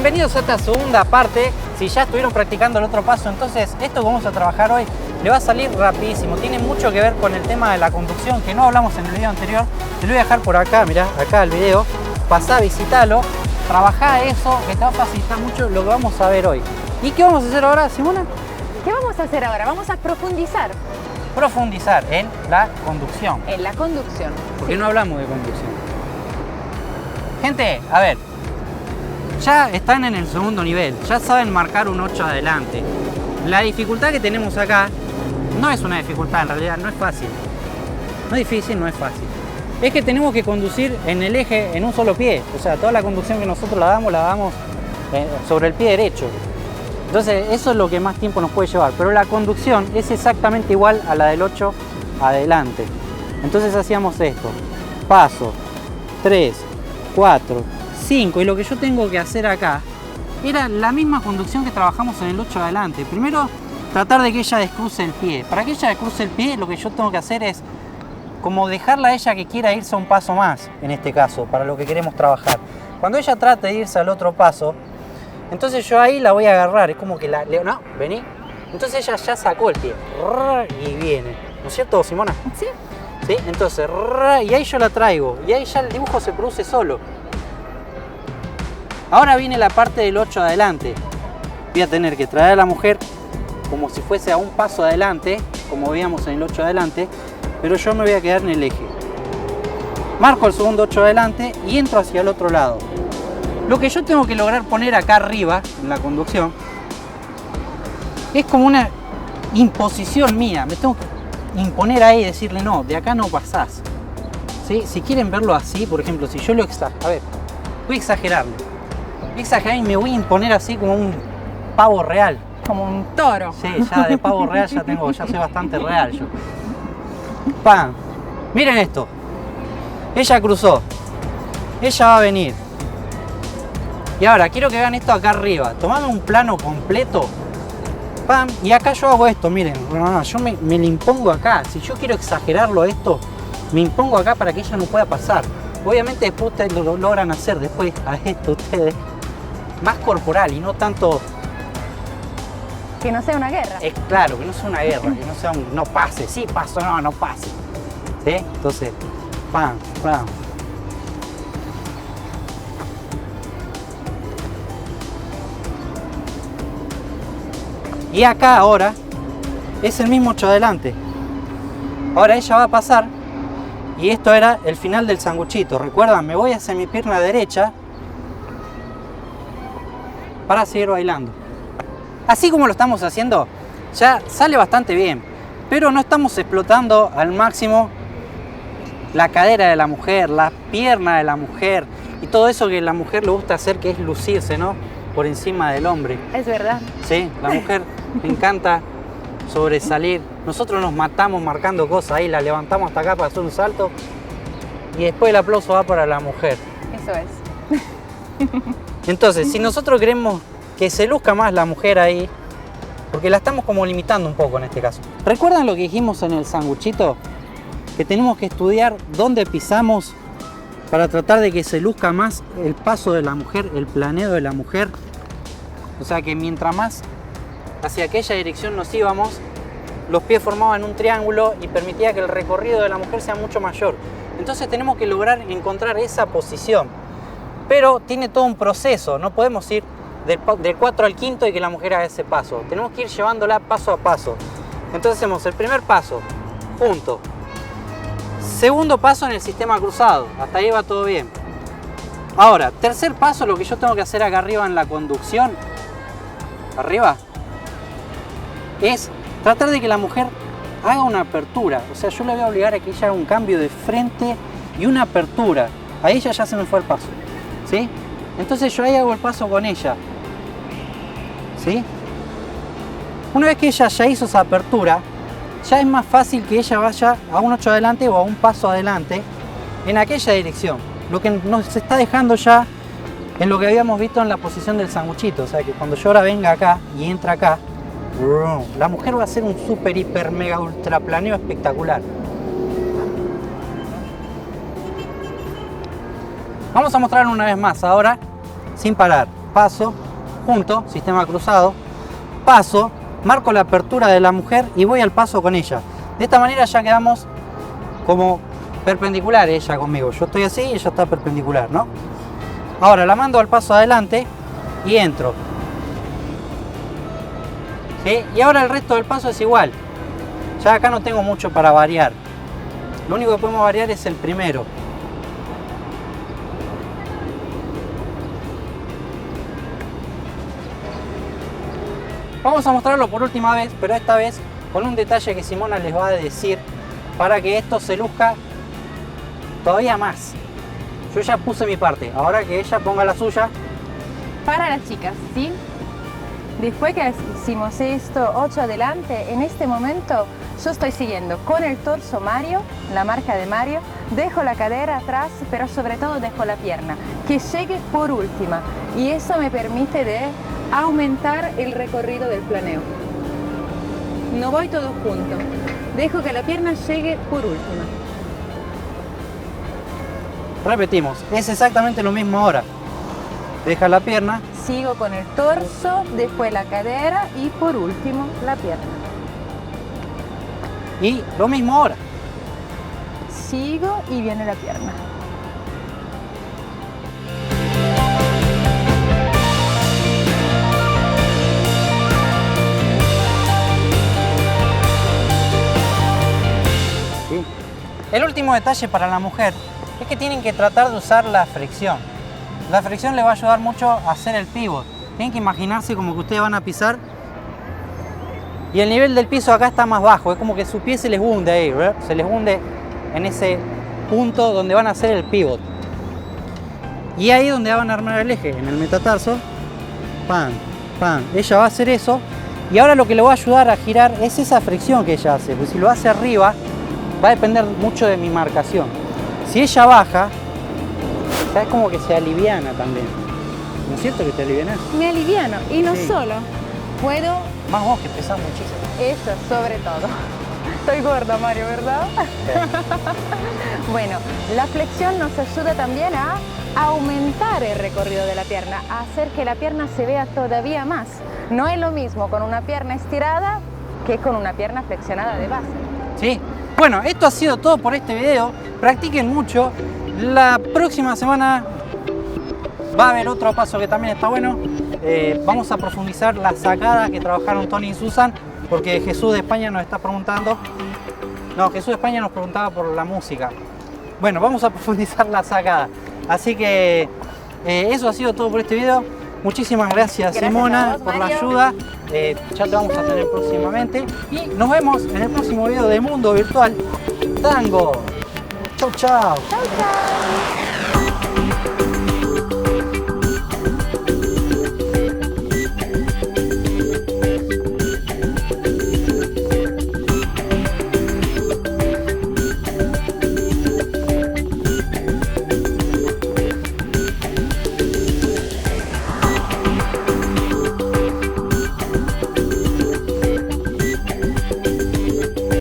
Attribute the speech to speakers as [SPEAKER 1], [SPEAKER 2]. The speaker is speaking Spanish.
[SPEAKER 1] bienvenidos a esta segunda parte. Si ya estuvieron practicando el otro paso, entonces esto que vamos a trabajar hoy le va a salir rapidísimo. Tiene mucho que ver con el tema de la conducción que no hablamos en el video anterior. Te lo voy a dejar por acá, mirá, acá el video. Pasá, visitalo, trabajá eso, que te va a facilitar mucho lo que vamos a ver hoy. ¿Y qué vamos a hacer ahora, Simona?
[SPEAKER 2] ¿Qué vamos a hacer ahora? Vamos a profundizar.
[SPEAKER 1] Profundizar en la conducción.
[SPEAKER 2] En la conducción.
[SPEAKER 1] Porque no hablamos de conducción. Gente, a ver. Ya están en el segundo nivel, ya saben marcar un 8 adelante. La dificultad que tenemos acá no es una dificultad, en realidad no es fácil. No es difícil, no es fácil. Es que tenemos que conducir en el eje en un solo pie. O sea, toda la conducción que nosotros la damos sobre el pie derecho. Entonces, eso es lo que más tiempo nos puede llevar. Pero la conducción es exactamente igual a la del 8 adelante. Entonces hacíamos esto. Paso, 3, 4, 5, y lo que yo tengo que hacer acá era la misma conducción que trabajamos en el 8 adelante. Primero, tratar de que ella descruce el pie. Para que ella descruce el pie, lo que yo tengo que hacer es como dejarla a ella que quiera irse a un paso más, en este caso, para lo que queremos trabajar. Cuando ella trate de irse al otro paso, entonces yo ahí la voy a agarrar. Es como que no, vení. Entonces ella ya sacó el pie y viene. ¿No es cierto, Simona?
[SPEAKER 2] Sí.
[SPEAKER 1] ¿Sí? Entonces, y ahí yo la traigo. Y ahí ya el dibujo se produce solo. Ahora viene la parte del 8 adelante. Voy a tener que traer a la mujer como si fuese a un paso adelante, como veíamos en el 8 adelante, pero yo me voy a quedar en el eje. Marco el segundo 8 adelante y entro hacia el otro lado. Lo que yo tengo que lograr poner acá arriba, en la conducción, es como una imposición mía. Me tengo que imponer ahí y decirle, no, de acá no pasás. ¿Sí? Si quieren verlo así, por ejemplo, si yo lo exagero, a ver, voy a exagerarlo. Exagerar y me voy a imponer así como un pavo real.
[SPEAKER 2] Como un toro.
[SPEAKER 1] Sí, ya de pavo real ya soy bastante real yo. ¡Pam! Miren esto. Ella cruzó. Ella va a venir. Y ahora, quiero que vean esto acá arriba. Tomando un plano completo. ¡Pam! Y acá yo hago esto, miren. No, yo me lo impongo acá. Si yo quiero exagerarlo esto, me impongo acá para que ella no pueda pasar. Obviamente después ustedes lo logran hacer después a esto ustedes. Más corporal y no tanto...
[SPEAKER 2] Que no sea una guerra.
[SPEAKER 1] Es claro, que no sea una guerra, que no sea un no pase, sí paso, no pase. ¿Sí? Entonces, pam, pam. Y acá ahora es el mismo 8 adelante. Ahora ella va a pasar y esto era el final del sanguchito. Recuerdan, me voy hacia mi pierna derecha para seguir bailando. Así como lo estamos haciendo, ya sale bastante bien, pero no estamos explotando al máximo la cadera de la mujer, la pierna de la mujer y todo eso que a la mujer le gusta hacer, que es lucirse, ¿no? Por encima del hombre.
[SPEAKER 2] Es verdad.
[SPEAKER 1] Sí, la mujer le encanta sobresalir. Nosotros nos matamos marcando cosas ahí, la levantamos hasta acá para hacer un salto y después el aplauso va para la mujer.
[SPEAKER 2] Eso es.
[SPEAKER 1] Entonces, si nosotros queremos que se luzca más la mujer ahí, porque la estamos como limitando un poco en este caso. ¿Recuerdan lo que dijimos en el sanguchito? Que tenemos que estudiar dónde pisamos para tratar de que se luzca más el paso de la mujer, el planeo de la mujer. O sea que mientras más hacia aquella dirección nos íbamos, los pies formaban un triángulo y permitía que el recorrido de la mujer sea mucho mayor. Entonces tenemos que lograr encontrar esa posición. Pero tiene todo un proceso, no podemos ir del 4 al 5 y que la mujer haga ese paso. Tenemos que ir llevándola paso a paso. Entonces hacemos el primer paso, punto. Segundo paso en el sistema cruzado, hasta ahí va todo bien. Ahora, tercer paso, lo que yo tengo que hacer acá arriba en la conducción, arriba, es tratar de que la mujer haga una apertura. O sea, yo le voy a obligar a que ella haga un cambio de frente y una apertura. Ahí ella ya se me fue el paso. ¿Sí? Entonces yo ahí hago el paso con ella. ¿Sí? Una vez que ella ya hizo esa apertura, ya es más fácil que ella vaya a un 8 adelante o a un paso adelante en aquella dirección. Lo que nos está dejando ya en lo que habíamos visto en la posición del sanguchito. O sea que cuando yo ahora venga acá y entra acá, la mujer va a hacer un super, hiper, mega, ultra planeo espectacular. Vamos a mostrarlo una vez más ahora, sin parar. paso, junto, sistema cruzado, paso, marco la apertura de la mujer y voy al paso con ella. De esta manera ya quedamos como perpendicular ella conmigo. Yo estoy así y ella está perpendicular, ¿no? Ahora la mando al paso adelante y entro. ¿Sí? Y ahora el resto del paso es igual. Ya acá no tengo mucho para variar. Lo único que podemos variar es el primero. Vamos a mostrarlo por última vez, pero esta vez con un detalle que Simona les va a decir para que esto se luzca todavía más. Yo ya puse mi parte, ahora que ella ponga la suya.
[SPEAKER 2] Para las chicas, ¿sí? Después que hicimos esto 8 adelante, en este momento yo estoy siguiendo con el torso Mario, la marca de Mario, dejo la cadera atrás, pero sobre todo dejo la pierna, que llegue por última. Y eso me permite de aumentar el recorrido del planeo. No voy todo junto, dejo que la pierna llegue por última.
[SPEAKER 1] Repetimos, es exactamente lo mismo ahora. Deja la pierna.
[SPEAKER 2] Sigo con el torso, después la cadera y por último la pierna.
[SPEAKER 1] Y lo mismo ahora.
[SPEAKER 2] Sigo y viene la pierna.
[SPEAKER 1] Sí. El último detalle para la mujer es que tienen que tratar de usar la fricción. La fricción les va a ayudar mucho a hacer el pivot. Tienen que imaginarse como que ustedes van a pisar y el nivel del piso acá está más bajo. Es como que su pie se les hunde ahí, ¿verdad? Se les hunde en ese punto donde van a hacer el pivot. Y ahí donde van a armar el eje, en el metatarso. Pam, pam. Ella va a hacer eso. Y ahora lo que le va a ayudar a girar es esa fricción que ella hace. Porque si lo hace arriba, va a depender mucho de mi marcación. Si ella baja, ya es como que se aliviana también. ¿No es cierto que te alivianas?
[SPEAKER 2] Me aliviano y no
[SPEAKER 1] Sí.
[SPEAKER 2] solo, puedo,
[SPEAKER 1] Más vos que pesás muchísimo.
[SPEAKER 2] eso sobre todo. Estoy gorda, Mario, ¿verdad? Bueno, la flexión nos ayuda también a aumentar el recorrido de la pierna, a hacer que la pierna se vea todavía más. No es lo mismo con una pierna estirada que con una pierna flexionada de base.
[SPEAKER 1] Sí. Bueno, esto ha sido todo por este video. Practiquen mucho. La próxima semana va a haber otro paso que también está bueno. Vamos a profundizar la sacada que trabajaron Tony y Susan, porque Jesús de España nos está preguntando. No, Jesús de España nos preguntaba por la música. Bueno, vamos a profundizar la sacada. Así que eso ha sido todo por este video. Muchísimas gracias, Simona,
[SPEAKER 2] a vos,
[SPEAKER 1] por la
[SPEAKER 2] Mario.
[SPEAKER 1] ayuda. Ya te vamos a tener próximamente. Y nos vemos en el próximo video de Mundo Virtual Tango. Chau, chau.
[SPEAKER 2] Chau, chau.